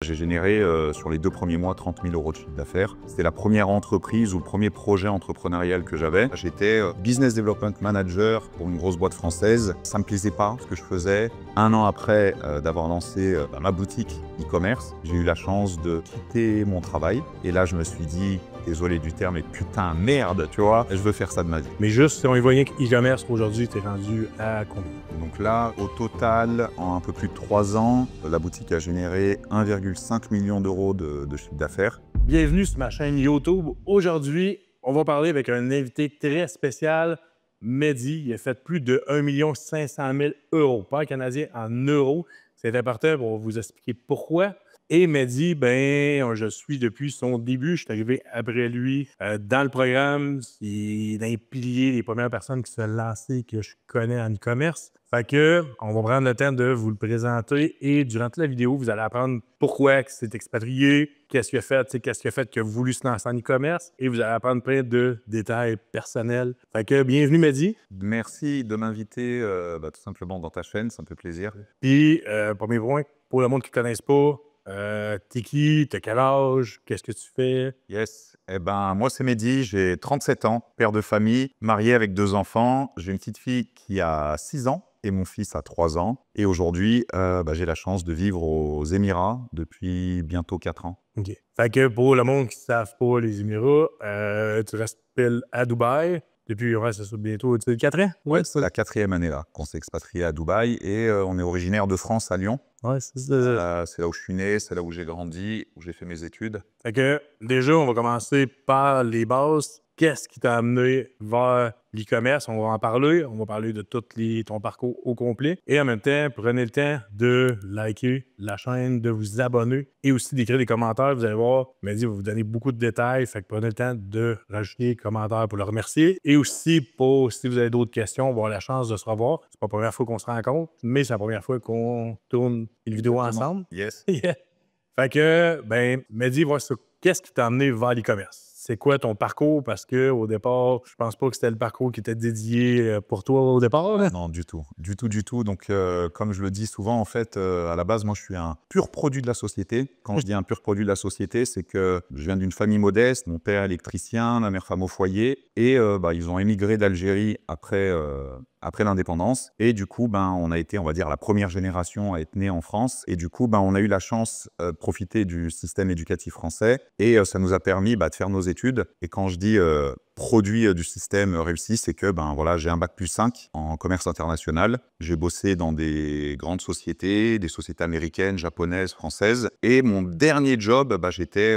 J'ai généré sur les 2 premiers mois 30 000 € de chiffre d'affaires. C'était la première entreprise ou le premier projet entrepreneurial que j'avais. J'étais Business Development Manager pour une grosse boîte française. Ça me plaisait pas ce que je faisais. Un an après d'avoir lancé ma boutique e-commerce, j'ai eu la chance de quitter mon travail. Et là, je me suis dit, désolé du terme, mais putain, merde, tu vois, je veux faire ça de ma vie. Mais juste, si on y voyait que e-commerce, aujourd'hui, t'es rendu à combien? Donc là, au total, en un peu plus de 3 ans, la boutique a généré 1,5 million d'euros de chiffre d'affaires. Bienvenue sur ma chaîne YouTube. Aujourd'hui, on va parler avec un invité très spécial, Mehdi. Il a fait plus de 1 500 000 €, pas en canadien, en euros. C'est important pour vous expliquer pourquoi. Et Mehdi, ben, je suis depuis son début. Je suis arrivé après lui dans le programme. Il est dans les piliers, les premières personnes qui se sont lancées que je connais en e-commerce. Fait que, on va prendre le temps de vous le présenter et durant toute la vidéo, vous allez apprendre pourquoi il s'est expatrié, qu'est-ce qu'il a fait, qu'est-ce qu'il a fait qu'il a voulu se lancer en e-commerce et vous allez apprendre plein de détails personnels. Fait que, bienvenue Mehdi. Merci de m'inviter tout simplement dans ta chaîne, ça me fait plaisir. Puis, premier point, pour le monde qui ne connaisse pas, t'es qui, t'as quel âge, qu'est-ce que tu fais? Yes. Eh ben, moi, c'est Mehdi, j'ai 37 ans, père de famille, marié avec 2 enfants. J'ai une petite fille qui a 6 ans et mon fils a 3 ans. Et aujourd'hui, j'ai la chance de vivre aux Émirats depuis bientôt 4 ans. OK. Fait que pour le monde qui ne savent pas les Émirats, tu restes pile à Dubaï. Depuis, ouais, c'est ça, bientôt 4 ans? Ouais, c'est la 4e année là qu'on s'est expatrié à Dubaï et on est originaire de France à Lyon. Ouais, c'est ça. C'est là où je suis né, c'est là où j'ai grandi, où j'ai fait mes études. Fait que déjà, on va commencer par les bases. Qu'est-ce qui t'a amené vers l'e-commerce? On va en parler. On va parler de ton parcours au complet. Et en même temps, prenez le temps de liker la chaîne, de vous abonner et aussi d'écrire des commentaires. Vous allez voir, Mehdi va vous donner beaucoup de détails. Fait que prenez le temps de rajouter des commentaires pour le remercier. Et aussi, si vous avez d'autres questions, on va avoir la chance de se revoir. C'est pas la première fois qu'on se rencontre, mais c'est la première fois qu'on tourne une vidéo ensemble. Yes. Yeah. Fait que, ben, Mehdi, qu'est-ce qui t'a amené vers l'e-commerce? C'est quoi ton parcours? Parce qu'au départ, je pense pas que c'était le parcours qui était dédié pour toi au départ. Non, du tout. Du tout, du tout. Donc, comme je le dis souvent, en fait, à la base, moi, je suis un pur produit de la société. Quand je dis un pur produit de la société, c'est que je viens d'une famille modeste. Mon père électricien, ma mère femme au foyer. Et ils ont émigré d'Algérie après l'indépendance. Et du coup, on a été, on va dire, la première génération à être née en France. Et du coup, on a eu la chance de profiter du système éducatif français. Et ça nous a permis de faire nos études. Et quand je dis produit du système réussi, c'est que j'ai un bac+5 en commerce international. J'ai bossé dans des grandes sociétés, des sociétés américaines, japonaises, françaises. Et mon dernier job, j'étais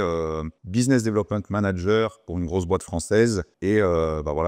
business development manager pour une grosse boîte française. Et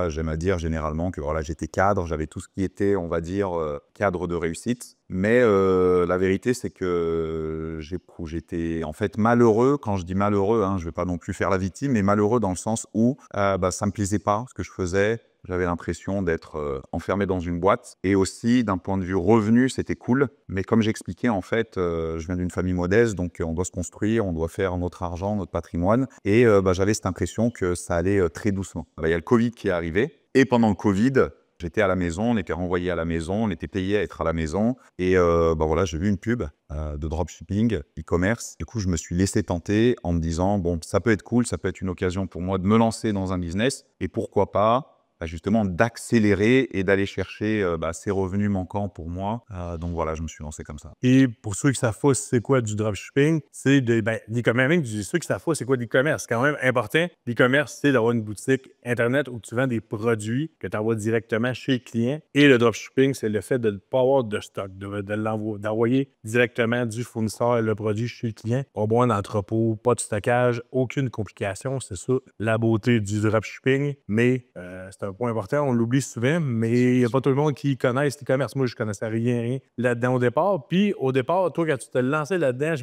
j'aime à dire généralement que j'étais cadre, j'avais tout ce qui était, on va dire, cadre de réussite. Mais la vérité, c'est que j'étais en fait malheureux. Quand je dis malheureux, je ne vais pas non plus faire la victime, mais malheureux dans le sens où ça ne me plaisait pas ce que je faisais. J'avais l'impression d'être enfermé dans une boîte. Et aussi, d'un point de vue revenu, c'était cool. Mais comme j'expliquais, en fait, je viens d'une famille modeste, donc on doit se construire, on doit faire notre argent, notre patrimoine. Et j'avais cette impression que ça allait très doucement. Il y a le Covid qui est arrivé. Et pendant le Covid, j'étais à la maison, on était renvoyé à la maison, on était payé à être à la maison. Et j'ai vu une pub de dropshipping, e-commerce. Du coup, je me suis laissé tenter en me disant, bon, ça peut être cool, ça peut être une occasion pour moi de me lancer dans un business. Et pourquoi pas justement d'accélérer et d'aller chercher ces revenus manquants pour moi. Donc voilà, je me suis lancé comme ça. Et pour ceux qui savent pas c'est quoi du dropshipping, c'est l'e-commerce. Même ceux qui savent pas c'est quoi l'e-commerce, c'est quand même important. L'e-commerce, c'est d'avoir une boutique Internet où tu vends des produits que tu envoies directement chez le client. Et le dropshipping, c'est le fait de ne pas avoir de stock, d'envoyer directement du fournisseur le produit chez le client. Pas besoin d'entrepôt, pas de stockage, aucune complication. C'est ça la beauté du dropshipping. Mais c'est un point important, on l'oublie souvent, mais il n'y a pas tout le monde qui connaisse l'e-commerce. Moi, je ne connaissais rien là-dedans au départ. Puis, au départ, toi, quand tu te lançais là-dedans,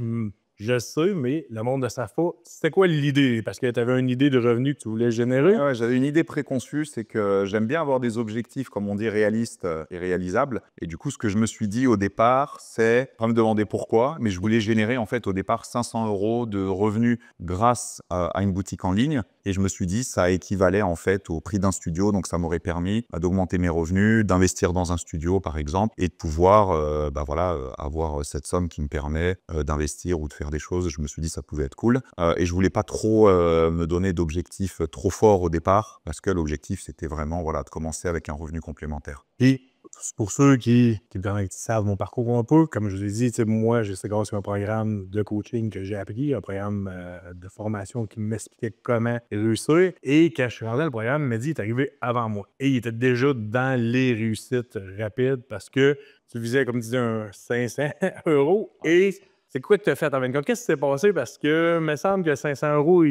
je sais, mais le monde ne savent pas. C'était quoi l'idée? Parce que tu avais une idée de revenu que tu voulais générer. Ouais, j'avais une idée préconçue, c'est que j'aime bien avoir des objectifs, comme on dit, réalistes et réalisables. Et du coup, ce que je me suis dit au départ, c'est, pas me demander pourquoi, mais je voulais générer en fait au départ 500 € de revenus grâce à une boutique en ligne. Et je me suis dit, ça équivalait en fait au prix d'un studio, donc ça m'aurait permis d'augmenter mes revenus, d'investir dans un studio par exemple, et de pouvoir avoir cette somme qui me permet d'investir ou de faire faire des choses. Je me suis dit ça pouvait être cool. Et je voulais pas trop me donner d'objectifs trop forts au départ parce que l'objectif, c'était vraiment voilà, de commencer avec un revenu complémentaire. Et pour ceux qui savent mon parcours un peu, comme je vous ai dit, moi, c'est grâce à un programme de coaching que j'ai appris, un programme de formation qui m'expliquait comment réussir. Et quand je suis rentré dans le programme, Mehdi est arrivé avant moi. Et il était déjà dans les réussites rapides parce que tu visais, comme tu disais, un 500 euros. Et c'est quoi que tu as fait en 24? Qu'est-ce qui s'est passé? Parce que il me semble que 500 euros,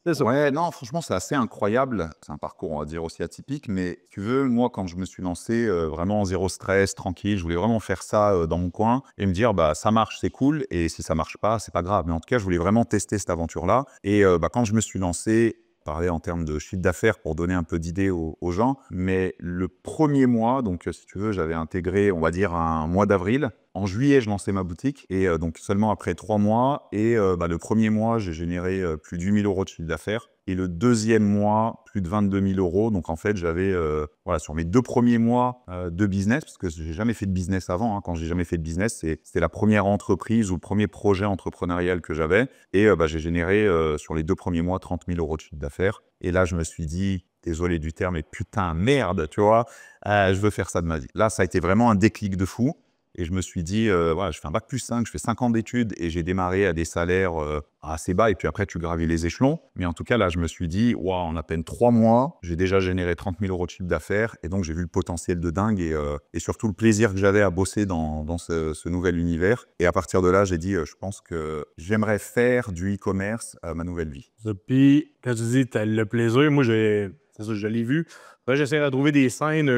c'est ça. Ouais, non, franchement, c'est assez incroyable. C'est un parcours, on va dire, aussi atypique. Mais si tu veux, moi, quand je me suis lancé, vraiment zéro stress, tranquille, je voulais vraiment faire ça dans mon coin et me dire, bah, ça marche, c'est cool. Et si ça marche pas, c'est pas grave. Mais en tout cas, je voulais vraiment tester cette aventure-là. Et bah, quand je me suis lancé, parler en termes de chiffre d'affaires pour donner un peu d'idées aux gens. Mais le premier mois, donc si tu veux, j'avais intégré, on va dire, un mois d'avril. En juillet, je lançais ma boutique et donc seulement après 3 mois. Et bah, le premier mois, j'ai généré plus de 8 000 euros de chiffre d'affaires. Et le deuxième mois, plus de 22 000 euros. Donc en fait, j'avais voilà, sur mes 2 premiers mois de business, parce que j'ai jamais fait de business avant. Quand j'ai jamais fait de business, c'était la première entreprise ou le premier projet entrepreneurial que j'avais. Et bah, j'ai généré sur les 2 premiers mois 30 000 euros de chiffre d'affaires. Et là, je me suis dit, désolé du terme, mais putain, merde, tu vois, je veux faire ça de ma vie. Là, ça a été vraiment un déclic de fou. Et je me suis dit, voilà, je fais un bac+5, je fais 5 ans d'études et j'ai démarré à des salaires assez bas. Et puis après, tu gravis les échelons. Mais en tout cas, là, je me suis dit, waouh, en à peine 3 mois, j'ai déjà généré 30 000 euros de chiffre d'affaires. Et donc, j'ai vu le potentiel de dingue et surtout le plaisir que j'avais à bosser dans ce nouvel univers. Et à partir de là, j'ai dit, je pense que j'aimerais faire du e-commerce à ma nouvelle vie. Puis, quand tu dis t'as le plaisir, moi, c'est ça, je l'ai vu. J'essaie de retrouver des scènes.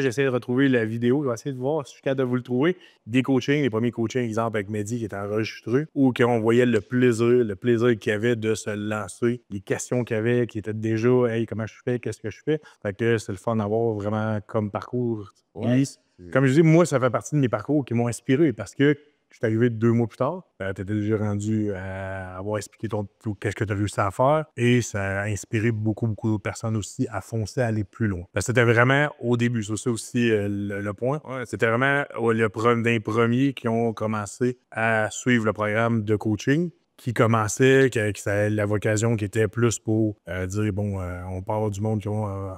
J'essaie de retrouver la vidéo. Je vais essayer de voir si je suis capable de vous le trouver. Des coachings, les premiers coachings, exemple avec Mehdi qui était enregistré, où on voyait le plaisir qu'il y avait de se lancer, les questions qu'il y avait, qui étaient déjà hey, comment je fais, qu'est-ce que je fais. Fait que c'est le fun d'avoir vraiment comme parcours. Ouais. Comme je dis, moi, ça fait partie de mes parcours qui m'ont inspiré parce que je suis arrivé 2 mois plus tard. Tu étais déjà rendu à avoir expliqué qu'est-ce que tu as réussi à faire. Et ça a inspiré beaucoup d'autres personnes aussi à foncer, à aller plus loin. Parce que c'était vraiment au début. C'est ça aussi le point. Ouais, C'était vraiment des premiers qui ont commencé à suivre le programme de coaching qui commençait, qui avait la vocation qui était plus pour dire, bon, on parle du monde qui ont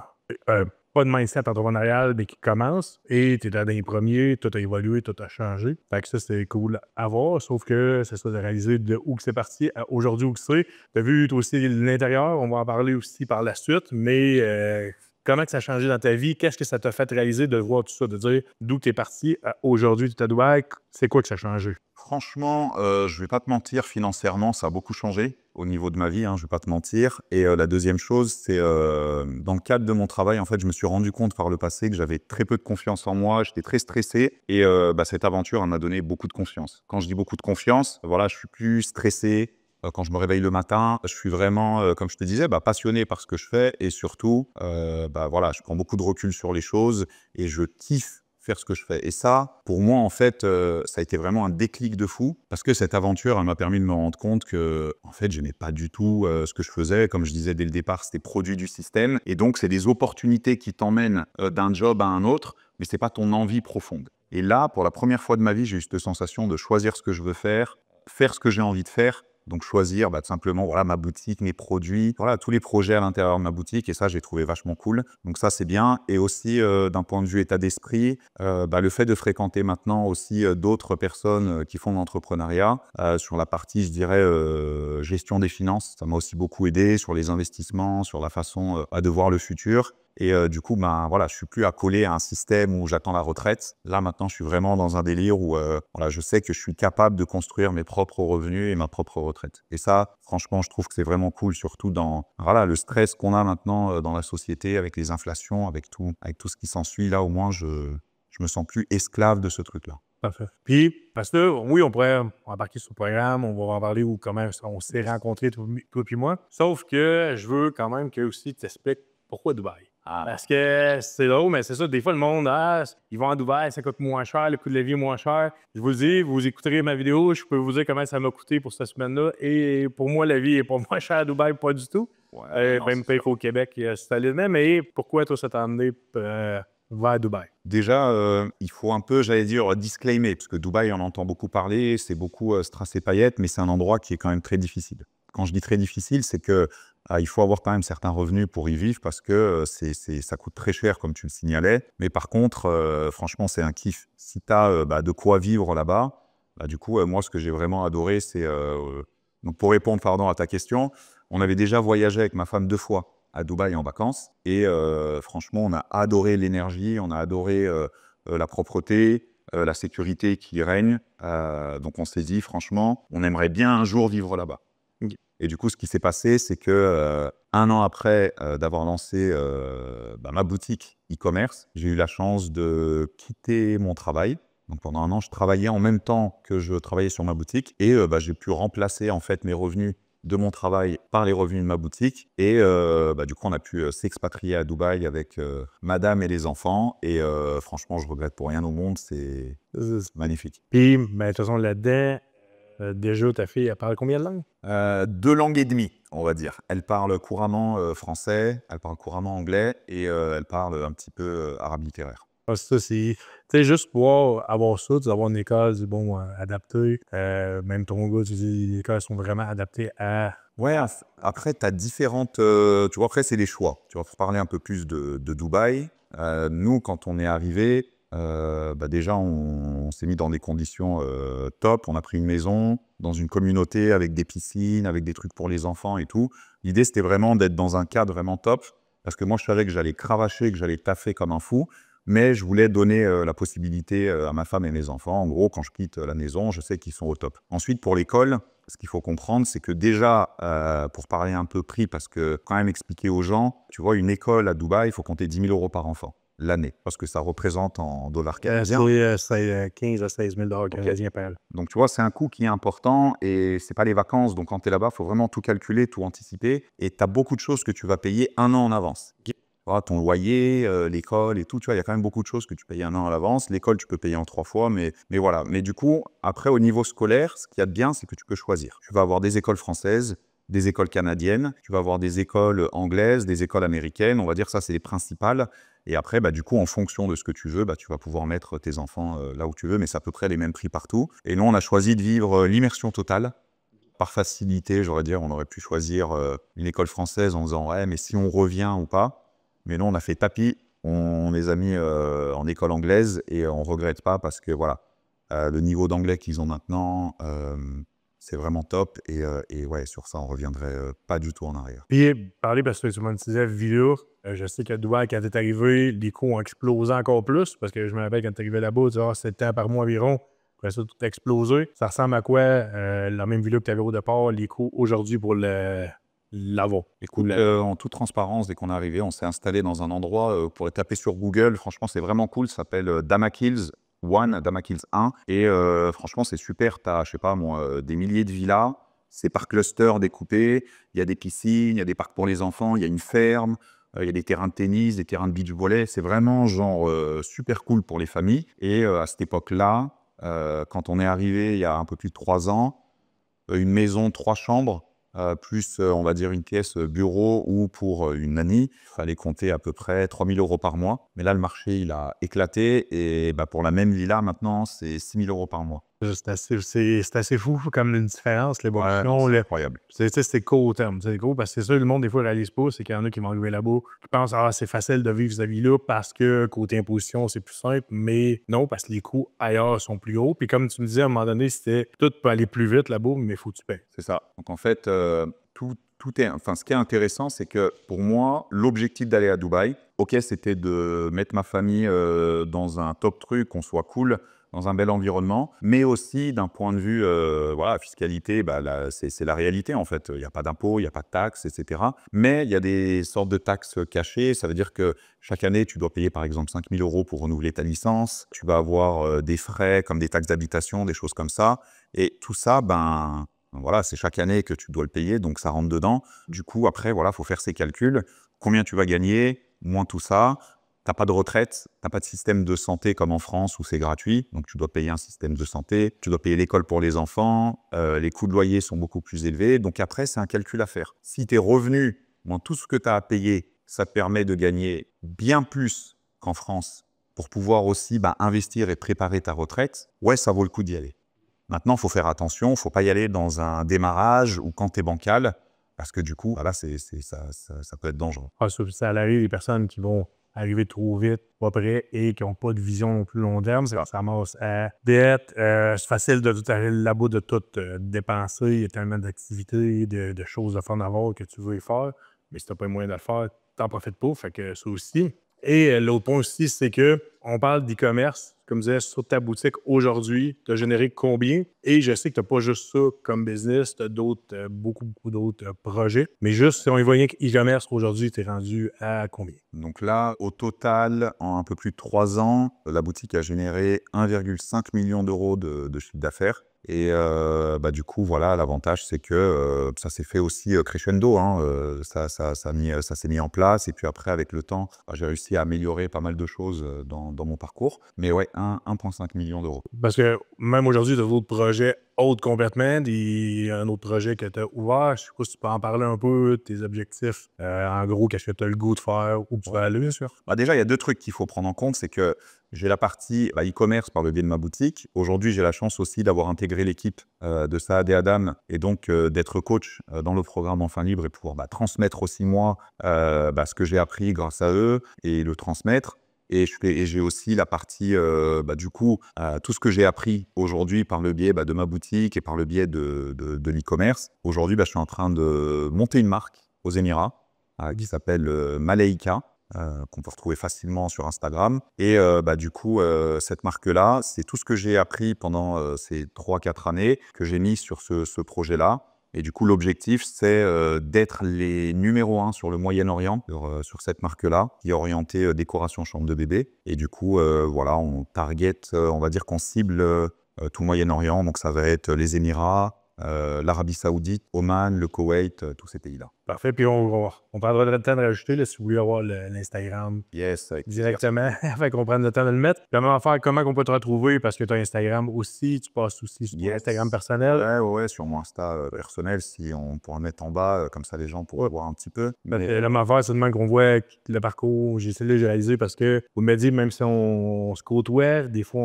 pas de mindset entrepreneurial, mais qui commence. Et tu es dans les premiers, tout a évolué, tout a changé. Fait que ça, c'est cool à voir. Sauf que c'est ça de réaliser de où que c'est parti à aujourd'hui où que c'est. Tu as vu toi aussi l'intérieur, on va en parler aussi par la suite, mais comment que ça a changé dans ta vie? Qu'est-ce que ça t'a fait réaliser de voir tout ça, de dire d'où tu es parti à aujourd'hui, tu es à Dubaï? C'est quoi que ça a changé? Franchement, je vais pas te mentir, financièrement, ça a beaucoup changé au niveau de ma vie, je vais pas te mentir. Et la deuxième chose, c'est dans le cadre de mon travail, en fait, je me suis rendu compte par le passé que j'avais très peu de confiance en moi, j'étais très stressé. Et bah, cette aventure, elle m'a donné beaucoup de confiance. Quand je dis beaucoup de confiance, voilà, je suis plus stressé. Quand je me réveille le matin, je suis vraiment, comme je te disais, bah, passionné par ce que je fais. Et surtout, bah, voilà, je prends beaucoup de recul sur les choses et je kiffe faire ce que je fais. Et ça, pour moi, en fait, ça a été vraiment un déclic de fou parce que cette aventure, elle m'a permis de me rendre compte que, en fait, j'aimais pas du tout ce que je faisais. Comme je disais dès le départ, c'était produit du système. Et donc, c'est des opportunités qui t'emmènent d'un job à un autre, mais c'est pas ton envie profonde. Et là, pour la première fois de ma vie, j'ai eu cette sensation de choisir ce que je veux faire ce que j'ai envie de faire. Donc choisir tout simplement voilà, ma boutique, mes produits, voilà, tous les projets à l'intérieur de ma boutique. Et ça, j'ai trouvé vachement cool. Donc ça, c'est bien. Et aussi, d'un point de vue état d'esprit, le fait de fréquenter maintenant aussi d'autres personnes qui font de l'entrepreneuriat sur la partie, je dirais, gestion des finances, ça m'a aussi beaucoup aidé sur les investissements, sur la façon de voir le futur. Et du coup, voilà, je suis plus accolé à un système où j'attends la retraite. Là, maintenant, je suis vraiment dans un délire où voilà, je sais que je suis capable de construire mes propres revenus et ma propre retraite. Et ça, franchement, je trouve que c'est vraiment cool, surtout dans voilà, le stress qu'on a maintenant dans la société, avec les inflations, avec tout ce qui s'ensuit. Là, au moins, je me sens plus esclave de ce truc-là. Parfait. Puis, parce que oui, on pourrait embarquer sur le programme, on va en parler ou comment on s'est rencontrés, toi et moi. Sauf que je veux quand même que aussi tu t'expliques pourquoi Dubaï. Parce que c'est drôle, mais c'est ça, des fois, le monde, ils vont à Dubaï, ça coûte moins cher, le coût de la vie est moins cher. Je vous le dis, vous écouterez ma vidéo, je peux vous dire comment ça m'a coûté pour cette semaine-là. Et pour moi, la vie n'est pas moins chère à Dubaï, pas du tout. Ouais, non, même pas au Québec, solidement. Mais pourquoi toi, ça t'a amené va à Dubaï? Déjà, il faut un peu, j'allais dire, disclaimer, parce que Dubaï, on entend beaucoup parler, c'est beaucoup strass et paillettes, mais c'est un endroit qui est quand même très difficile. Quand je dis très difficile, c'est que il faut avoir quand même certains revenus pour y vivre, parce que ça coûte très cher, comme tu le signalais. Mais par contre, franchement, c'est un kiff. Si tu as de quoi vivre là-bas, du coup, moi, ce que j'ai vraiment adoré, c'est... donc, pour répondre, pardon, à ta question, on avait déjà voyagé avec ma femme 2 fois à Dubaï en vacances. Et franchement, on a adoré l'énergie, on a adoré la propreté, la sécurité qui y règne. Donc, on s'est dit, franchement, on aimerait bien un jour vivre là-bas. Et du coup, ce qui s'est passé, c'est que 1 an après d'avoir lancé ma boutique e-commerce, j'ai eu la chance de quitter mon travail. Donc, pendant 1 an, je travaillais en même temps que je travaillais sur ma boutique. Et j'ai pu remplacer en fait mes revenus de mon travail par les revenus de ma boutique. Et du coup, on a pu s'expatrier à Dubaï avec madame et les enfants. Et franchement, je regrette pour rien au monde. C'est magnifique. Puis, de toute façon, là-dedans, déjà, ta fille, elle parle combien de langues? 2 langues et demie, on va dire. Elle parle couramment français, elle parle couramment anglais et elle parle un petit peu arabe littéraire. Ça, c'est... Tu sais, juste pouvoir avoir ça, avoir une école, adaptée. Même ton gars, tu dis, les écoles sont vraiment adaptées à... Ouais, après, tu as différentes... tu vois, après, c'est les choix. Tu vas parler un peu plus de Dubaï. Nous, quand on est arrivé, déjà, on s'est mis dans des conditions top. On a pris une maison dans une communauté avec des piscines, avec des trucs pour les enfants et tout. L'idée, c'était vraiment d'être dans un cadre vraiment top. Parce que moi, je savais que j'allais cravacher, que j'allais taffer comme un fou. Mais je voulais donner la possibilité à ma femme et mes enfants. En gros, quand je quitte la maison, je sais qu'ils sont au top. Ensuite, pour l'école, ce qu'il faut comprendre, c'est que déjà, pour parler un peu prix, parce que quand même expliquer aux gens, tu vois, une école à Dubaï, il faut compter 10 000 € par enfant l'année, parce que ça représente en dollars canadiens. C'est 15 à 16 000 $ canadiens par an. Donc, tu vois, c'est un coût qui est important et c'est pas les vacances. Donc, quand tu es là-bas, il faut vraiment tout calculer, tout anticiper. Et tu as beaucoup de choses que tu vas payer 1 an en avance. Ton loyer, l'école et tout, tu vois, il y a quand même beaucoup de choses que tu payes 1 an à l'avance. L'école, tu peux payer en 3 fois, mais voilà. Mais du coup, après, au niveau scolaire, ce qu'il y a de bien, c'est que tu peux choisir. Tu vas avoir des écoles françaises, des écoles canadiennes, tu vas avoir des écoles anglaises, des écoles américaines. On va dire ça, c'est les principales. Et après, du coup, en fonction de ce que tu veux, tu vas pouvoir mettre tes enfants là où tu veux, mais c'est à peu près les mêmes prix partout. Et nous, on a choisi de vivre l'immersion totale. Par facilité, j'aurais dire, on aurait pu choisir une école française en disant « ouais, mais si on revient ou pas ?» Mais nous, on a fait tapis, on les a mis en école anglaise et on ne regrette pas parce que voilà, le niveau d'anglais qu'ils ont maintenant, c'est vraiment top. Et ouais, sur ça, on ne reviendrait pas du tout en arrière. Puis, parler parce que tu m'as disais vidéo, je sais qu'à Dubaï, quand tu es arrivé, les coûts ont explosé encore plus parce que je me rappelle quand tu es arrivé là-bas, tu vois, 7 ans par mois environ. Après ça, tout a explosé. Ça ressemble à quoi la même vidéo que tu avais au départ, les coûts aujourd'hui pour l'avoir? Écoute, en toute transparence, dès qu'on est arrivé, on s'est installé dans un endroit, pour taper sur Google, franchement, c'est vraiment cool, ça s'appelle Dhamak Hills 1, Dhamak Hills 1. Et franchement, c'est super, tu as, je sais pas moi, des milliers de villas, c'est par cluster découpé, il y a des piscines, il y a des parcs pour les enfants, il y a une ferme, il y a des terrains de tennis, des terrains de beach volley, c'est vraiment genre super cool pour les familles. Et à cette époque-là, quand on est arrivé il y a un peu plus de 3 ans, une maison 3 chambres, plus, on va dire, une pièce bureau ou pour une nanny, il fallait compter à peu près 3 000 € par mois. Mais là, le marché, il a éclaté et pour la même villa, maintenant, c'est 6 000 € par mois. C'est assez fou comme une différence, l'évolution. C'est incroyable. C'est court au terme. C'est court parce que c'est ça, le monde, des fois, ne réalise pas. C'est qu'il y en a qui vont arriver là-bas, qui pensent c'est facile de vivre cette vie-là parce que côté imposition, c'est plus simple. Mais non, parce que les coûts ailleurs sont plus hauts. Puis comme tu me disais, à un moment donné, tout peut aller plus vite là-bas, mais il faut que tu payes. C'est ça. Donc en fait, ce qui est intéressant, c'est que pour moi, l'objectif d'aller à Dubaï, ok, c'était de mettre ma famille dans un top truc, qu'on soit cool, dans un bel environnement, mais aussi d'un point de vue fiscalité, c'est la réalité en fait. Il n'y a pas d'impôts, il n'y a pas de taxes, etc. Mais il y a des sortes de taxes cachées. Ça veut dire que chaque année, tu dois payer par exemple 5 000 € pour renouveler ta licence. Tu vas avoir des frais comme des taxes d'habitation, des choses comme ça. Et tout ça, voilà, c'est chaque année que tu dois le payer, donc ça rentre dedans. Du coup, après, voilà, faut faire ses calculs. Combien tu vas gagner, moins tout ça. T'as pas de retraite, t'as pas de système de santé comme en France où c'est gratuit, donc tu dois payer un système de santé, tu dois payer l'école pour les enfants, les coûts de loyer sont beaucoup plus élevés, donc après c'est un calcul à faire. Si tes revenus, moins tout ce que tu as à payer, ça te permet de gagner bien plus qu'en France, pour pouvoir aussi investir et préparer ta retraite, ouais, ça vaut le coup d'y aller. Maintenant, il faut faire attention, il ne faut pas y aller dans un démarrage ou quand tu es bancal, parce que du coup, là, ça peut être dangereux. Ah, ça arrive, les personnes qui vont arriver trop vite, pas prêts et qui n'ont pas de vision non plus long terme, ça ramasse à dette. C'est facile de tout aller là-bas, de tout dépenser. Il y a tellement d'activités, de choses à faire en avoir que tu veux y faire. Mais si tu n'as pas les moyens de le faire, tu n'en profites pas. Fait que ça aussi. Et l'autre point aussi, c'est qu'on parle d'e-commerce. Comme je disais, sur ta boutique aujourd'hui, tu as généré combien? Et je sais que tu n'as pas juste ça comme business, tu as d'autres, beaucoup d'autres projets. Mais juste, si on y voit rien qu'e-commerce aujourd'hui, tu es rendu à combien? Donc là, au total, en un peu plus de 3 ans, la boutique a généré 1,5 million d'euros de chiffre d'affaires. Et du coup, voilà, l'avantage, c'est que ça s'est fait aussi crescendo. Ça s'est mis en place. Et puis après, avec le temps, j'ai réussi à améliorer pas mal de choses dans mon parcours. Mais ouais, 1,5 million d'euros. Parce que même aujourd'hui, tu as d'autres projets autres complètement. Un autre projet que tu as ouvert. Je sais pas si tu peux en parler un peu, tes objectifs. En gros, qu'est-ce que tu as le goût de faire, où tu vas aller, bien sûr. Déjà, il y a 2 trucs qu'il faut prendre en compte. C'est que j'ai la partie e-commerce par le biais de ma boutique. Aujourd'hui, j'ai la chance aussi d'avoir intégré l'équipe de Saad et Adam et donc d'être coach dans le programme Enfant Libre et pouvoir transmettre aussi moi ce que j'ai appris grâce à eux et le transmettre. Et j'ai aussi la partie, tout ce que j'ai appris aujourd'hui par le biais de ma boutique et par le biais de l'e-commerce. Aujourd'hui, je suis en train de monter une marque aux Émirats qui s'appelle Maleika. Qu'on peut retrouver facilement sur Instagram. Et cette marque-là, c'est tout ce que j'ai appris pendant ces 3-4 années que j'ai mis sur ce projet-là. Et du coup, l'objectif, c'est d'être les numéro 1 sur le Moyen-Orient, sur cette marque-là, qui est orientée décoration chambre de bébé. Et du coup, on target, on va dire qu'on cible tout le Moyen-Orient. Donc, ça va être les Émirats, l'Arabie Saoudite, Oman, le Koweït, tous ces pays-là. Parfait. Puis on prendra le temps de rajouter, là, si vous voulez avoir l'Instagram directement, afin qu'on prenne le temps de le mettre. Comment on peut te retrouver? Parce que tu as Instagram aussi, tu passes aussi sur ton Instagram personnel. Ouais, sur mon Insta personnel, si on pourra le mettre en bas, comme ça les gens pourront voir un petit peu. La même affaire, c'est de même qu'on voit le parcours. J'ai essayé de réaliser parce que vous me dites, même si on se côtoie, des fois,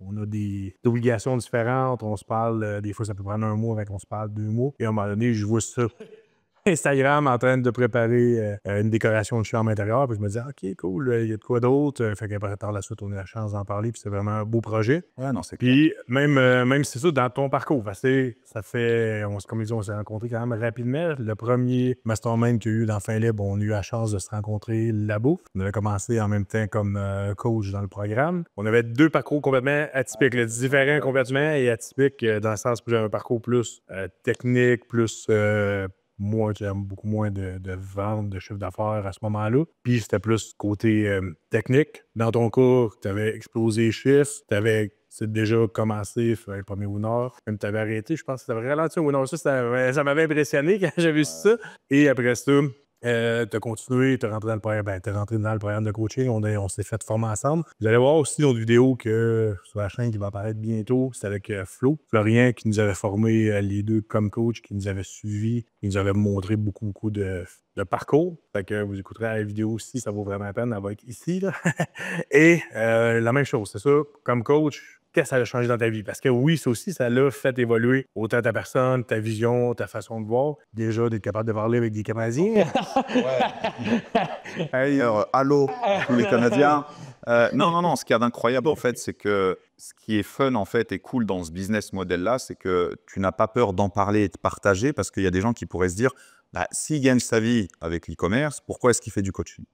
on a des obligations différentes. On se parle, des fois, ça peut prendre 1 mois avant qu'on se parle 2 mois. Et à un moment donné, je vois ça. Instagram en train de préparer une décoration de chambre intérieure. Puis je me dis, OK, cool, il y a de quoi d'autre. Fait qu'après, par la suite, on a la chance d'en parler. Puis c'est vraiment un beau projet. Ouais, non, c'est Puis même si c'est ça, dans ton parcours, ça fait, comme ils disent, on s'est rencontrés quand même rapidement. Le premier mastermind qu'il y a eu dans Fin Libre, on a eu la chance de se rencontrer là-bas. On avait commencé en même temps comme coach dans le programme. On avait 2 parcours complètement atypiques, différents complètement et atypiques dans le sens où j'avais un parcours plus technique, plus... moi, j'aime beaucoup moins de vente, de chiffre d'affaires à ce moment-là. Puis c'était plus côté technique. Dans ton cas, tu avais explosé les chiffres, tu avais déjà commencé, faire le premier winner. Même tu avais arrêté, je pense que tu avais ralenti un winner. Ça m'avait impressionné quand j'ai vu ça. Et après ça, tu as continué, tu es rentré dans le programme de coaching, on s'est fait former ensemble. Vous allez voir aussi d'autres vidéos sur la chaîne qui va apparaître bientôt. C'est avec Flo, Florien, qui nous avait formé les 2 comme coach, qui nous avait suivis, qui nous avait montré beaucoup de parcours. Fait que vous écouterez la vidéo aussi, ça vaut vraiment la peine, elle va être ici. Là. Et la même chose, c'est ça, comme coach, qu'est-ce que ça a changé dans ta vie? Parce que oui, ça aussi, ça l'a fait évoluer autant ta personne, ta vision, ta façon de voir. Déjà, d'être capable de parler avec des Canadiens. Hey, allô, tous les Canadiens. Non, ce qu'il y a d'incroyable, en fait, c'est que ce qui est fun, en fait, et cool dans ce business model-là, c'est que tu n'as pas peur d'en parler et de partager parce qu'il y a des gens qui pourraient se dire, s'il gagne sa vie avec l'e-commerce, pourquoi est-ce qu'il fait du coaching?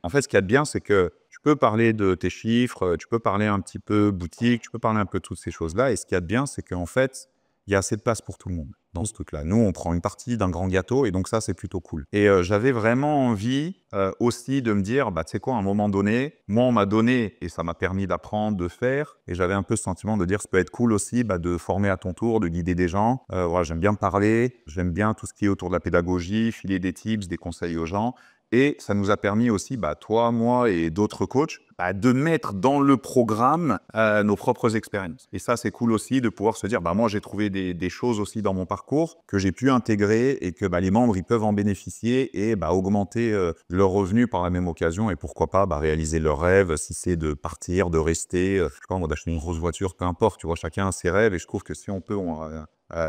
En fait, ce qu'il y a de bien, c'est que tu peux parler de tes chiffres, tu peux parler un petit peu boutique, tu peux parler un peu de toutes ces choses-là. Et ce qu'il y a de bien, c'est qu'en fait, il y a assez de place pour tout le monde dans ce truc-là. Nous, on prend une partie d'un grand gâteau et donc ça, c'est plutôt cool. Et j'avais vraiment envie aussi de me dire, tu sais quoi, à un moment donné, moi, on m'a donné et ça m'a permis d'apprendre, de faire. Et j'avais un peu ce sentiment de dire, ça peut être cool aussi de former à ton tour, de guider des gens. J'aime bien parler, j'aime bien tout ce qui est autour de la pédagogie, filer des tips, des conseils aux gens. Et ça nous a permis aussi, toi, moi et d'autres coachs, de mettre dans le programme nos propres expériences. Et ça, c'est cool aussi de pouvoir se dire, moi, j'ai trouvé des choses aussi dans mon parcours que j'ai pu intégrer et que les membres, ils peuvent en bénéficier et augmenter leurs revenus par la même occasion et pourquoi pas réaliser leurs rêves, si c'est de partir, de rester, je sais pas, d'acheter une grosse voiture, peu importe, tu vois, chacun a ses rêves et je trouve que si on peut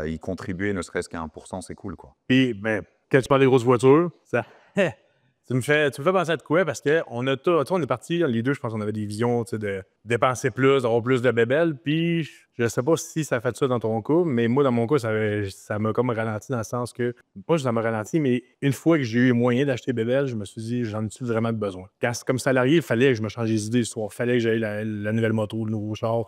y contribuer, ne serait-ce qu'à 1%, c'est cool, quoi. Puis, quand tu parles des grosses voitures, ça... Tu me fais penser à de quoi? Parce qu'on a on est partis, les deux, je pense qu'on avait des visions de dépenser plus, d'avoir plus de bébelles. Puis, je sais pas si ça fait ça dans ton cas, mais moi, dans mon cas, ça m'a comme ralenti dans le sens que, pas juste ça m'a ralenti, mais une fois que j'ai eu moyen d'acheter bébelle, je me suis dit, j'en ai-tu vraiment besoin? Comme salarié, il fallait que je me change les idées. Il fallait que j'aille la nouvelle moto, le nouveau char,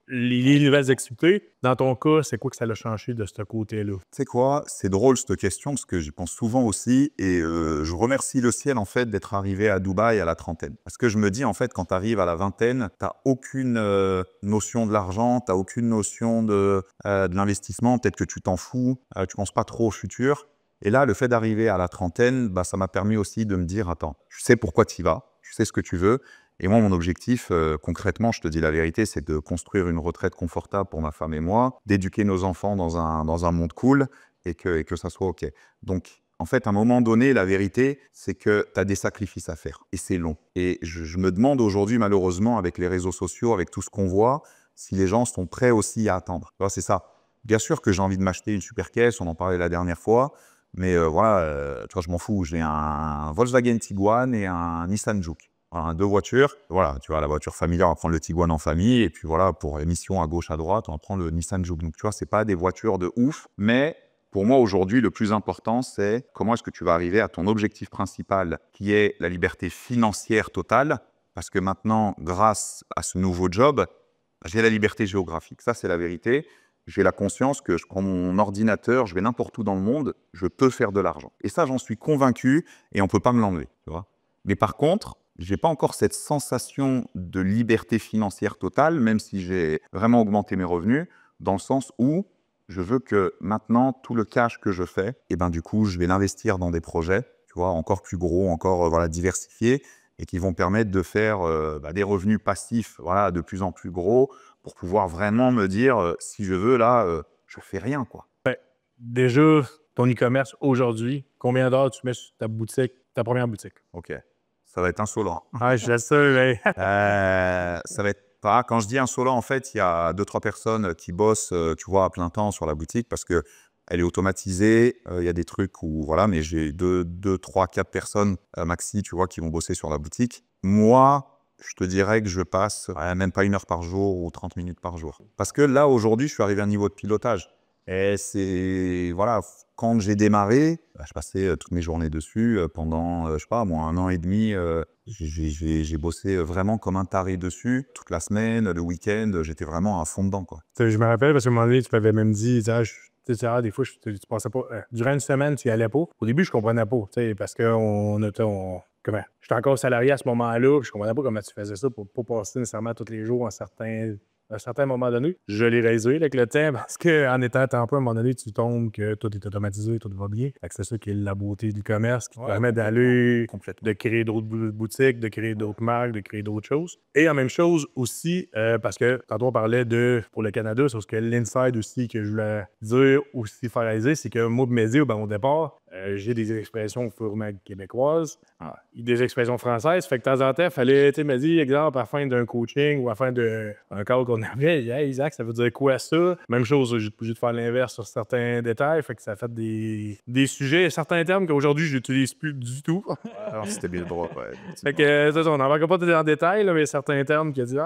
les nouvelles activités. Dans ton cas, c'est quoi que ça l'a changé de ce côté-là? Tu sais quoi, c'est drôle cette question parce que j'y pense souvent aussi et je remercie le ciel en fait d'être arrivé à Dubaï à la trentaine. Parce que je me dis en fait quand tu arrives à la vingtaine, tu n'as aucune notion de l'argent, tu n'as aucune notion de l'investissement, peut-être que tu t'en fous, tu ne penses pas trop au futur. Et là, le fait d'arriver à la trentaine, ça m'a permis aussi de me dire, attends, je sais pourquoi tu y vas, je sais ce que tu veux. Et moi, mon objectif, concrètement, je te dis la vérité, c'est de construire une retraite confortable pour ma femme et moi, d'éduquer nos enfants dans un monde cool et que ça soit OK. Donc, en fait, à un moment donné, la vérité, c'est que tu as des sacrifices à faire et c'est long. Et je me demande aujourd'hui, malheureusement, avec les réseaux sociaux, avec tout ce qu'on voit, si les gens sont prêts aussi à attendre. Tu vois, c'est ça. Bien sûr que j'ai envie de m'acheter une super caisse, on en parlait la dernière fois, mais tu vois, je m'en fous. J'ai un Volkswagen Tiguan et un Nissan Juke. Voilà, 2 voitures. Voilà, tu vois, la voiture familiale, on va prendre le Tiguan en famille. Et puis voilà, pour émission à gauche, à droite, on va prendre le Nissan Juke. Donc, tu vois, c'est pas des voitures de ouf. Mais pour moi, aujourd'hui, le plus important, c'est comment est-ce que tu vas arriver à ton objectif principal, qui est la liberté financière totale. Parce que maintenant, grâce à ce nouveau job, j'ai la liberté géographique. Ça, c'est la vérité. J'ai la conscience que je prends mon ordinateur, je vais n'importe où dans le monde, je peux faire de l'argent. Et ça, j'en suis convaincu et on ne peut pas me l'enlever. Tu vois. Mais par contre, je n'ai pas encore cette sensation de liberté financière totale, même si j'ai vraiment augmenté mes revenus, dans le sens où je veux que maintenant, tout le cash que je fais, du coup, je vais l'investir dans des projets, tu vois, encore plus gros, encore diversifiés, et qui vont permettre de faire des revenus passifs de plus en plus gros, pour pouvoir vraiment me dire, si je veux, là, je fais rien, quoi. Déjà, ton e-commerce aujourd'hui, combien d'heures tu mets sur ta boutique, ta première boutique? OK. Ça va être insolent. Je laisse ça, mais... ça va être pas... Quand je dis insolent, en fait, il y a 2-3 personnes qui bossent, tu vois, à plein temps sur la boutique parce qu'elle est automatisée. Il y a des trucs où, voilà, mais j'ai 2, 3, 4 personnes maxi, tu vois, qui vont bosser sur la boutique. Moi, je te dirais que je passe même pas 1 heure par jour ou 30 minutes par jour. Parce que là, aujourd'hui, je suis arrivé à un niveau de pilotage. Et c'est, voilà, quand j'ai démarré, je passais toutes mes journées dessus pendant, je sais pas, moi, 1 an et demi. J'ai bossé vraiment comme un taré dessus, toute la semaine, le week-end, j'étais vraiment à fond dedans, quoi. Je me rappelle parce qu'à un moment donné, tu m'avais même dit, des fois, tu pensais pas. Durant une semaine, tu y allais pas. Au début, je comprenais pas, parce que comment? J'étais encore salarié à ce moment-là, puis je comprenais pas comment tu faisais ça pour pas passer nécessairement tous les jours à un certain moment donné. Je l'ai réalisé avec le temps parce qu'en étant à temps plein, à un moment donné, tu tombes que tout est automatisé, tout va bien. C'est ça qui est la beauté du commerce, qui te permet d'aller, de créer d'autres boutiques, de créer d'autres marques, de créer d'autres choses. Et la même chose aussi, parce que tantôt on parlait pour le Canada, c'est parce que l'inside aussi que je voulais dire aussi faire réaliser, c'est que moi, Média, au départ, j'ai des expressions purement québécoises, des expressions françaises. Fait que de temps en temps, il fallait, tu sais, me dire, exemple, à la fin d'un coaching ou à la fin d'un call qu'on avait, hey, Isaac, ça veut dire quoi ça? Même chose, j'ai obligé de faire l'inverse sur certains détails. Fait que ça fait des sujets, certains termes qu'aujourd'hui, je n'utilise plus du tout. Alors, c'était bien le droit, ouais. Fait que, ça, on n'en va pas en détail, là, mais certains termes qui disent,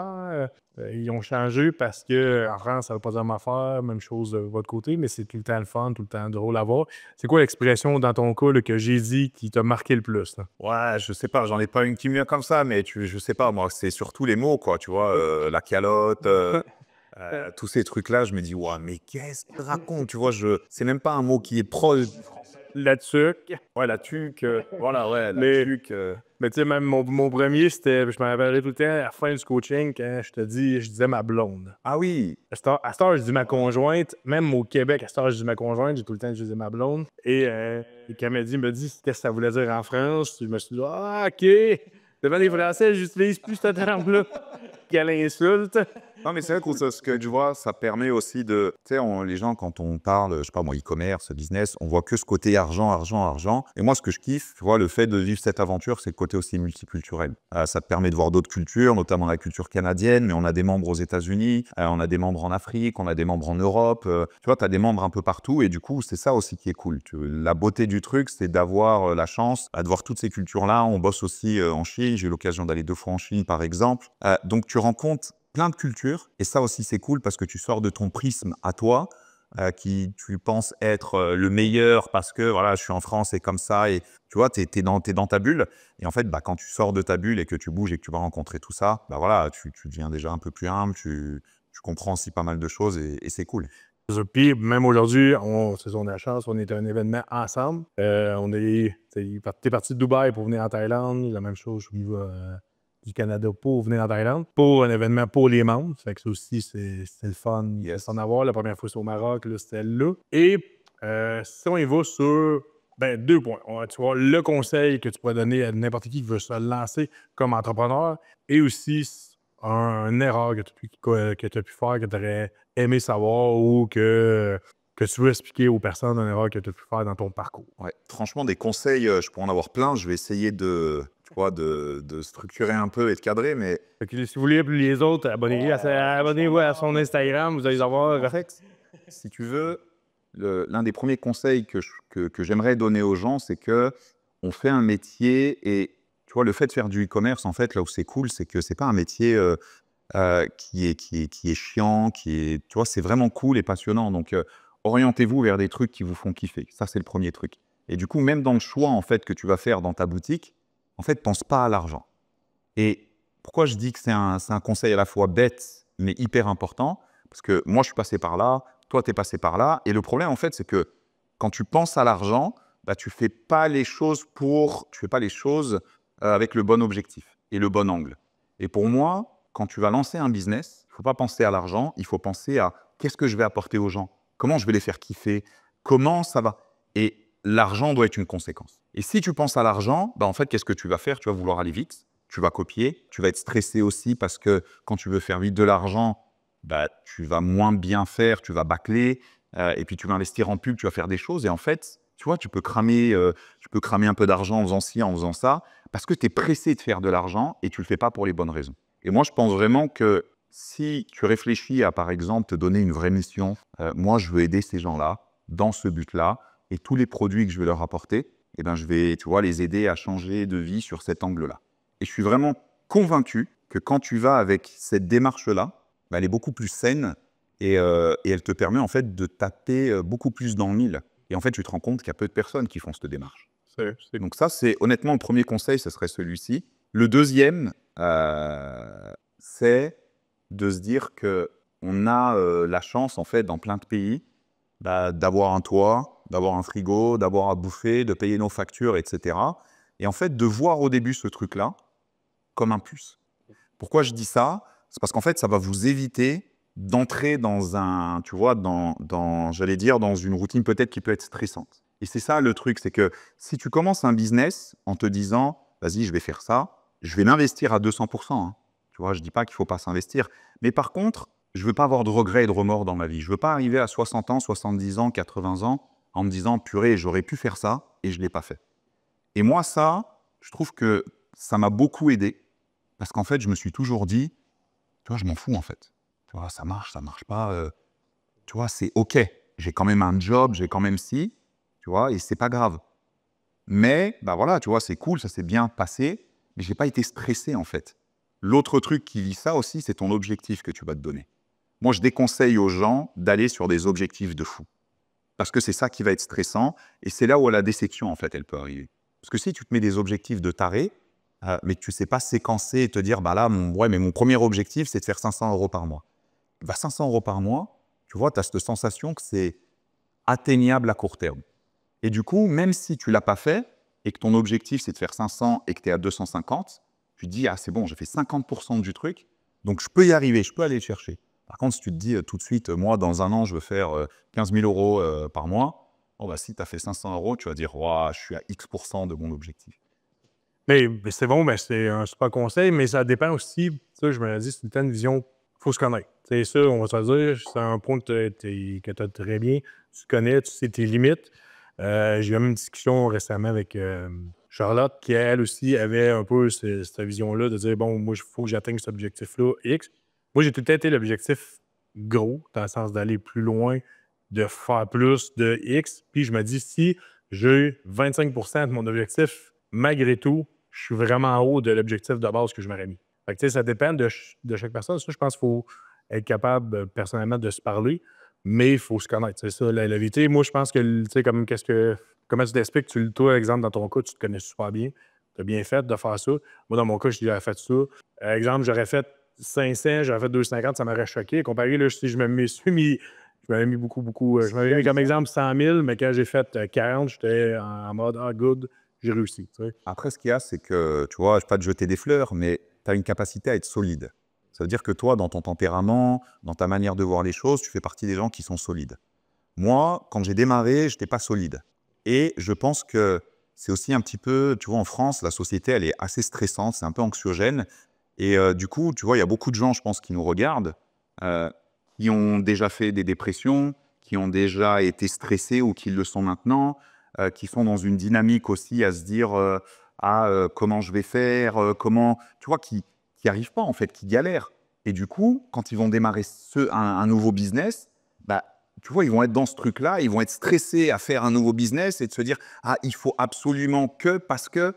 ils ont changé parce qu'en France, ça ne veut pas dire ma affaire, même chose de votre côté, mais c'est tout le temps le fun, tout le temps drôle à voir. C'est quoi l'expression dans ton cas là, que j'ai dit qui t'a marqué le plus? Là? Ouais, je sais pas, j'en ai pas une qui me vient comme ça, mais je sais pas, moi, c'est surtout les mots, quoi, tu vois, la calotte, tous ces trucs-là, je me dis, ouais, mais qu'est-ce qu'il raconte, tu vois, c'est même pas un mot qui est proche. la tuque. Ouais, la tuque. Voilà, ouais, la Mais, tuque. mais tu sais, même mon premier, c'était, je me rappellerai tout le temps, à la fin du coaching, quand je disais ma blonde. Ah oui. À cette heure, je dis ma conjointe. Même au Québec, à cette heure, je dis ma conjointe. J'ai tout le temps, je disais ma blonde. Et quand elle me dit qu'est-ce que ça voulait dire en France, je me suis dit, ah, OK. Devant les Français, j'utilise plus ce terme-là. Quelle insulte. Non, mais c'est vrai que ce que tu vois, ça permet aussi de. Tu sais, les gens, quand on parle, je sais pas moi, e-commerce, business, on voit que ce côté argent, argent, argent. Et moi, ce que je kiffe, tu vois, le fait de vivre cette aventure, c'est le côté aussi multiculturel. Ça te permet de voir d'autres cultures, notamment la culture canadienne, mais on a des membres aux États-Unis, on a des membres en Afrique, on a des membres en Europe. Tu vois, tu as des membres un peu partout. Et du coup, c'est ça aussi qui est cool. La beauté du truc, c'est d'avoir la chance de voir toutes ces cultures-là. On bosse aussi en Chine. J'ai eu l'occasion d'aller 2 fois en Chine, par exemple. Donc, tu rencontres plein de cultures, et ça aussi c'est cool parce que tu sors de ton prisme à toi, qui tu penses être le meilleur parce que voilà, je suis en France et comme ça, et tu vois, tu es dans ta bulle, et en fait, bah, quand tu sors de ta bulle et que tu bouges et que tu vas rencontrer tout ça, bah voilà, tu deviens déjà un peu plus humble, tu comprends aussi pas mal de choses, et c'est cool. Puis même aujourd'hui, on a la chance, on est à un événement ensemble. T'es parti de Dubaï pour venir en Thaïlande. La même chose, je vais du Canada pour venir en Thaïlande, pour un événement pour les membres. Fait que ça aussi, c'est le fun de s'en avoir. La première fois, c'est au Maroc, là, c'était là. Et si on y va sur 2 points. Tu vois, le conseil que tu pourrais donner à n'importe qui veut se lancer comme entrepreneur, et aussi une erreur que tu as pu faire, que tu aurais aimé savoir, ou que tu veux expliquer aux personnes une erreur que tu as pu faire dans ton parcours. Ouais, franchement, des conseils, je pourrais en avoir plein. Je vais essayer tu vois, de structurer un peu et de cadrer, mais Fait que si vous voulez les autres, abonnez-vous à son Instagram, vous allez avoir. en fait, si tu veux, l'un des premiers conseils que j'aimerais donner aux gens, c'est que on fait un métier, et tu vois, le fait de faire du e-commerce, en fait, là où c'est cool, c'est que c'est pas un métier qui est chiant, tu vois, c'est vraiment cool et passionnant. Donc, orientez-vous vers des trucs qui vous font kiffer. Ça, c'est le premier truc. Et du coup, même dans le choix, en fait, que tu vas faire dans ta boutique, en fait, pense pas à l'argent. Et pourquoi je dis que c'est un conseil à la fois bête, mais hyper important? Parce que moi, je suis passé par là, toi, tu es passé par là. Et le problème, en fait, c'est que quand tu penses à l'argent, bah, tu fais pas les choses avec le bon objectif et le bon angle. Et pour moi, quand tu vas lancer un business, il ne faut pas penser à l'argent, il faut penser à qu'est-ce que je vais apporter aux gens, comment je vais les faire kiffer, comment ça va. Et l'argent doit être une conséquence. Et si tu penses à l'argent, bah, en fait, qu'est-ce que tu vas faire? Tu vas vouloir aller vite, tu vas copier, tu vas être stressé aussi parce que quand tu veux faire vite de l'argent, bah, tu vas moins bien faire, tu vas bâcler, et puis tu vas investir en pub, tu vas faire des choses, et en fait, tu vois, tu peux cramer un peu d'argent en faisant ci, en faisant ça, parce que tu es pressé de faire de l'argent et tu ne le fais pas pour les bonnes raisons. Et moi, je pense vraiment que si tu réfléchis à, par exemple, te donner une vraie mission, moi, je veux aider ces gens-là dans ce but-là, et tous les produits que je vais leur apporter, eh ben, je vais, tu vois, les aider à changer de vie sur cet angle-là. Et je suis vraiment convaincu que quand tu vas avec cette démarche-là, bah, elle est beaucoup plus saine, et elle te permet en fait de taper beaucoup plus dans le mille. Et en fait, tu te rends compte qu'il y a peu de personnes qui font cette démarche. Donc ça, c'est honnêtement le premier conseil, ce serait celui-ci. Le deuxième, c'est de se dire qu'on a la chance, en fait, dans plein de pays, bah, d'avoir un toit, d'avoir un frigo, d'avoir à bouffer, de payer nos factures, etc. Et en fait, de voir au début ce truc-là comme un plus. Pourquoi je dis ça? C'est parce qu'en fait, ça va vous éviter d'entrer dans j'allais dire, dans une routine peut-être qui peut être stressante. Et c'est ça le truc, c'est que si tu commences un business en te disant, vas-y, je vais faire ça, je vais m'investir à 200%. Hein. Tu vois, je dis pas qu'il faut pas s'investir. Mais par contre, je veux pas avoir de regrets et de remords dans ma vie. Je veux pas arriver à 60 ans, 70 ans, 80 ans en me disant, purée, j'aurais pu faire ça et je l'ai pas fait. Et moi, ça, je trouve que ça m'a beaucoup aidé parce qu'en fait, je me suis toujours dit, tu vois, je m'en fous en fait. Tu vois, ça marche pas. Tu vois, c'est OK. J'ai quand même un job, j'ai quand même ci, tu vois, et c'est pas grave. Mais, bah voilà, tu vois, c'est cool, ça s'est bien passé, mais j'ai pas été stressé en fait. L'autre truc qui lie ça aussi, c'est ton objectif que tu vas te donner. Moi, je déconseille aux gens d'aller sur des objectifs de fou. Parce que c'est ça qui va être stressant, et c'est là où la déception, en fait, elle peut arriver. Parce que si tu te mets des objectifs de taré, mais que tu ne sais pas séquencer et te dire, bah là, mon premier objectif, c'est de faire 500 € par mois. Bah, 500 € par mois, tu vois, tu as cette sensation que c'est atteignable à court terme. Et du coup, même si tu ne l'as pas fait et que ton objectif, c'est de faire 500 et que tu es à 250, tu te dis, ah, c'est bon, j'ai fait 50% du truc, donc je peux y arriver, je peux aller le chercher. Par contre, si tu te dis tout de suite, moi, dans un an, je veux faire 15 000 euros par mois, bon, bah, si tu as fait 500 euros, tu vas dire, ouah, je suis à X% de mon objectif. Mais c'est bon, c'est un super conseil, mais ça dépend aussi, ça, je me dis, c'est une vision, il faut se connaître. C'est ça, on va se le dire, c'est un point que tu as très bien. Tu connais, tu sais tes limites. J'ai eu même une discussion récemment avec Charlotte, qui elle aussi avait un peu cette vision-là de dire, bon, moi, il faut que j'atteigne cet objectif-là, X. Moi, j'ai tout le temps été l'objectif gros, dans le sens d'aller plus loin, de faire plus de X. Puis je me dis, si j'ai 25% de mon objectif, malgré tout, je suis vraiment en haut de l'objectif de base que je m'aurais mis. Fait que, tu sais, ça dépend de chaque personne. Ça, je pense qu'il faut être capable, personnellement, de se parler, mais il faut se connaître. C'est ça, la vérité. Moi, je pense que, tu sais, comment tu t'expliques, toi, exemple, dans ton cas, tu te connais super bien. Tu as bien fait de faire ça. Moi, dans mon cas, j'aurais fait ça. Exemple, j'aurais fait 500, j'aurais fait 250, ça m'aurait choqué. Comparé, là, si je me suis mis, je m'avais mis beaucoup. Je m'avais mis comme exemple 100 000, mais quand j'ai fait 40, j'étais en mode, ah, good, j'ai réussi. Tu sais. Après, ce qu'il y a, c'est que, tu vois, je ne vais pas te jeter des fleurs, mais tu as une capacité à être solide. Ça veut dire que toi, dans ton tempérament, dans ta manière de voir les choses, tu fais partie des gens qui sont solides. Moi, quand j'ai démarré, je n'étais pas solide. Et je pense que c'est aussi un petit peu, tu vois, en France, la société, elle est assez stressante, c'est un peu anxiogène. Et du coup, tu vois, il y a beaucoup de gens, je pense, qui nous regardent, euh, qui ont déjà fait des dépressions, qui ont déjà été stressés ou qui le sont maintenant, qui sont dans une dynamique aussi à se dire comment je vais faire, comment, tu vois, qui n'arrivent pas en fait, qui galèrent. Et du coup, quand ils vont démarrer un nouveau business, bah, tu vois, ils vont être dans ce truc-là, ils vont être stressés à faire un nouveau business et de se dire ah, il faut absolument que parce que.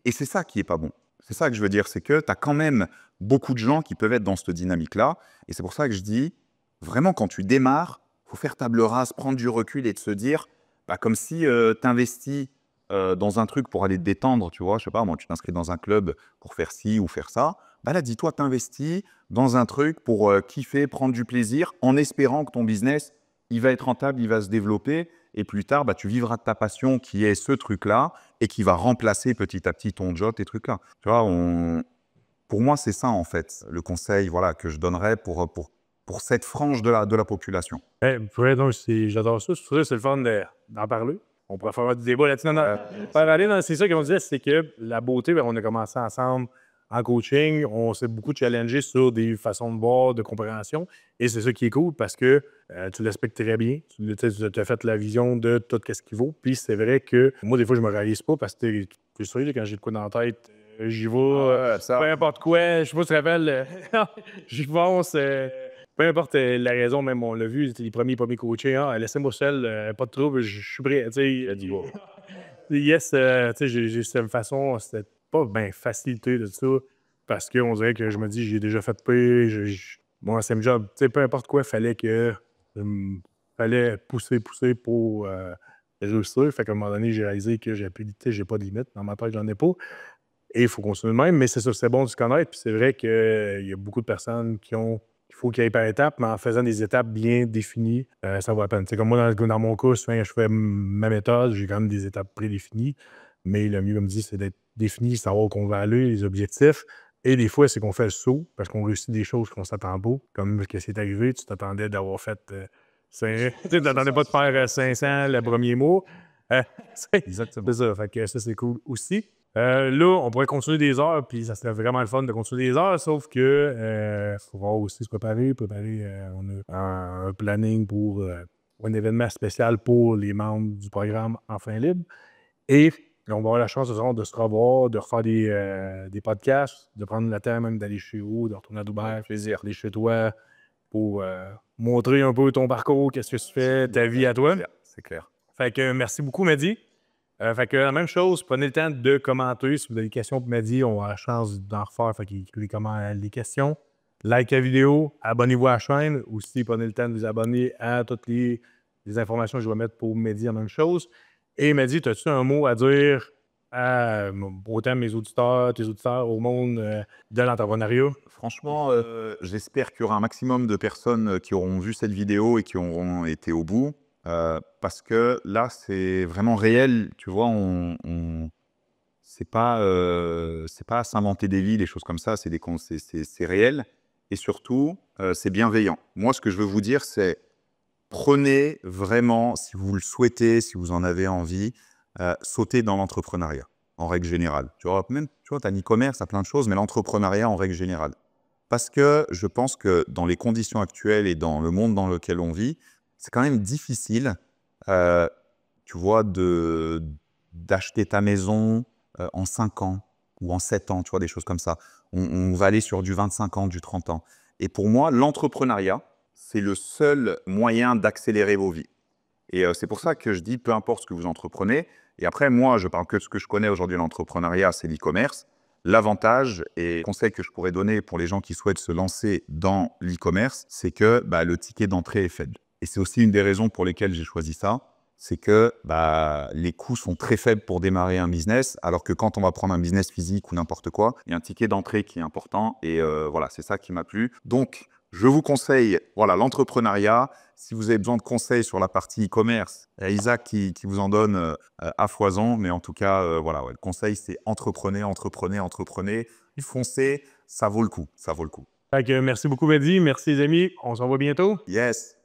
Et c'est ça qui est pas bon. C'est ça que je veux dire, c'est que tu as quand même beaucoup de gens qui peuvent être dans cette dynamique-là. Et c'est pour ça que je dis, vraiment, quand tu démarres, il faut faire table rase, prendre du recul et de se dire, bah, comme si tu investis dans un truc pour aller te détendre, tu vois, je sais pas, moi, tu t'inscris dans un club pour faire ci ou faire ça. Bah là, dis-toi, tu investis dans un truc pour kiffer, prendre du plaisir, en espérant que ton business, il va être rentable, il va se développer. Et plus tard, bah, tu vivras de ta passion qui est ce truc-là et qui va remplacer petit à petit ton job, tes trucs-là. Tu vois, pour moi, c'est ça, en fait, le conseil voilà, que je donnerais pour cette frange de la population. Ouais, donc, j'adore ça. C'est le fun d'en parler. On pourrait faire du débat là-dessus. C'est ça qu'on disait, c'est que la beauté, ben, on a commencé ensemble en coaching. On s'est beaucoup challengé sur des façons de voir, de compréhension. Et c'est ça qui est cool parce que tu l'expliques très bien. Tu as fait la vision de tout ce qu'il vaut. Puis c'est vrai que moi, des fois, je me réalise pas parce que tu sais, quand j'ai de quoi dans la tête, j'y vais. Peu importe quoi. Je sais pas si tu te rappelles. J'y pense. Peu importe la raison, même on l'a vu, c'était les premiers coachés. Ah, laissez-moi seul, pas de trouble, je suis prêt. Tu sais, il a dit, yes, tu sais, j'ai cette façon, c'était pas bien facilité de ça, parce qu'on dirait que je me dis, j'ai déjà fait pire, moi, c'est mon job. Tu sais, peu importe quoi, fallait pousser pour réussir. Fait qu'à un moment donné, j'ai réalisé que j'ai pas de limite. Dans ma tête, j'en ai pas. Et il faut continuer de même, mais c'est ça, c'est bon de se connaître. Puis c'est vrai qu'il y a beaucoup de personnes il faut qu'il y ait par étapes, mais en faisant des étapes bien définies, ça vaut la peine. C'est comme moi, dans mon cas, souvent, je fais ma méthode, j'ai quand même des étapes prédéfinies, mais le mieux, comme je dis, c'est d'être défini, savoir où on va aller, les objectifs. Et des fois, c'est qu'on fait le saut parce qu'on réussit des choses qu'on s'attend pas. Comme ce qui est arrivé, tu t'attendais d'avoir fait tu t'attendais pas de faire 500 le premier mois. Exactement. C'est ça, fait que ça, c'est cool aussi. Là, on pourrait continuer des heures, puis ça serait vraiment le fun de continuer des heures, sauf que faut voir aussi se préparer. On a un planning pour un événement spécial pour les membres du programme Enfin Libre. Et on va avoir la chance de se revoir, de refaire des podcasts, de prendre le temps même d'aller chez vous, de retourner à Dubaï, plaisir, d'aller chez toi pour montrer un peu ton parcours, qu'est-ce que tu fais, ta vie à toi. C'est clair. Fait que merci beaucoup, Mehdi. Fait que la même chose, prenez le temps de commenter. Si vous avez des questions pour Mehdi, on a la chance d'en refaire. Fait qu'il écrit les questions. Like la vidéo, abonnez-vous à la chaîne. Aussi, prenez le temps de vous abonner à toutes les informations que je vais mettre pour Mehdi, la même chose. Et Mehdi, as-tu un mot à dire à autant mes auditeurs, tes auditeurs, au monde de l'entrepreneuriat? Franchement, j'espère qu'il y aura un maximum de personnes qui auront vu cette vidéo et qui auront été au bout. Parce que là, c'est vraiment réel. Tu vois, c'est pas s'inventer des vies, des choses comme ça. C'est réel. Et surtout, c'est bienveillant. Moi, ce que je veux vous dire, c'est prenez vraiment, si vous le souhaitez, si vous en avez envie, sautez dans l'entrepreneuriat, en règle générale. Tu vois, même, tu vois, tu as l'e-commerce, tu as plein de choses, mais l'entrepreneuriat en règle générale. Parce que je pense que dans les conditions actuelles et dans le monde dans lequel on vit, c'est quand même difficile, euh, tu vois, d'acheter ta maison en 5 ans ou en 7 ans, tu vois, des choses comme ça. On va aller sur du 25 ans, du 30 ans. Et pour moi, l'entrepreneuriat, c'est le seul moyen d'accélérer vos vies. Et c'est pour ça que je dis, peu importe ce que vous entreprenez. Et après, moi, je parle que de ce que je connais aujourd'hui l'entrepreneuriat, c'est l'e-commerce. L'avantage et le conseil que je pourrais donner pour les gens qui souhaitent se lancer dans l'e-commerce, c'est que le ticket d'entrée est faible. Et c'est aussi une des raisons pour lesquelles j'ai choisi ça. C'est que les coûts sont très faibles pour démarrer un business, alors que quand on va prendre un business physique ou n'importe quoi, il y a un ticket d'entrée qui est important. Et voilà, c'est ça qui m'a plu. Donc, je vous conseille l'entrepreneuriat. Si vous avez besoin de conseils sur la partie e-commerce, il y a Isaac qui vous en donne à foison. Mais en tout cas, le conseil, c'est entreprenez, entreprenez, entreprenez. Foncez, ça vaut le coup, ça vaut le coup. Fait que merci beaucoup, Mehdi. Merci, les amis. On se revoit bientôt. Yes.